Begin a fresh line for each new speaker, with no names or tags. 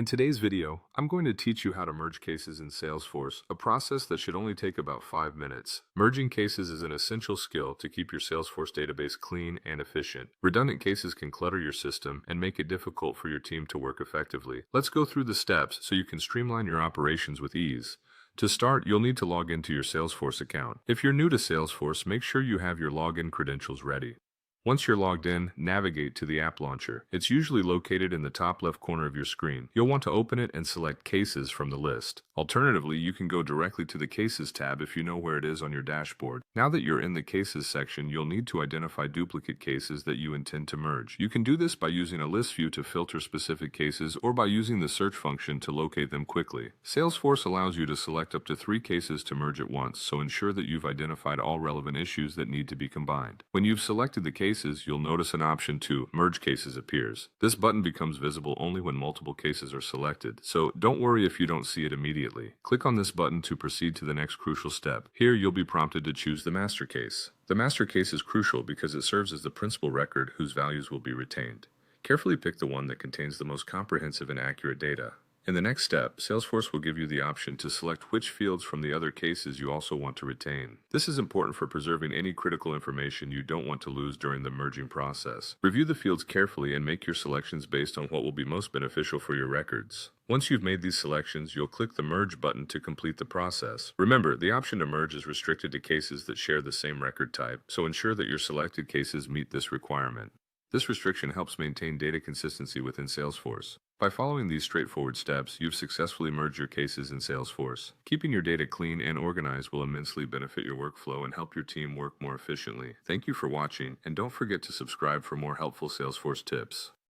In today's video, I'm going to teach you how to merge cases in Salesforce, a process that should only take about 5 minutes. Merging cases is an essential skill to keep your Salesforce database clean and efficient. Redundant cases can clutter your system and make it difficult for your team to work effectively. Let's go through the steps so you can streamline your operations with ease. To start, you'll need to log into your Salesforce account. If you're new to Salesforce, make sure you have your login credentials ready. Once you're logged in, navigate to the app launcher. It's usually located in the top left corner of your screen. You'll want to open it and select Cases from the list. Alternatively, you can go directly to the Cases tab if you know where it is on your dashboard. Now that you're in the Cases section, you'll need to identify duplicate cases that you intend to merge. You can do this by using a list view to filter specific cases or by using the search function to locate them quickly. Salesforce allows you to select up to 3 cases to merge at once, so ensure that you've identified all relevant issues that need to be combined. When you've selected the cases, you'll notice an option to Merge Cases appears. This button becomes visible only when multiple cases are selected, so don't worry if you don't see it immediately. Click on this button to proceed to the next crucial step. Here, you'll be prompted to choose the master case. The master case is crucial because it serves as the principal record whose values will be retained. Carefully pick the one that contains the most comprehensive and accurate data. In the next step, Salesforce will give you the option to select which fields from the other cases you also want to retain. This is important for preserving any critical information you don't want to lose during the merging process. Review the fields carefully and make your selections based on what will be most beneficial for your records. Once you've made these selections, you'll click the Merge button to complete the process. Remember, the option to merge is restricted to cases that share the same record type, so ensure that your selected cases meet this requirement. This restriction helps maintain data consistency within Salesforce. By following these straightforward steps, you've successfully merged your cases in Salesforce. Keeping your data clean and organized will immensely benefit your workflow and help your team work more efficiently. Thank you for watching, and don't forget to subscribe for more helpful Salesforce tips.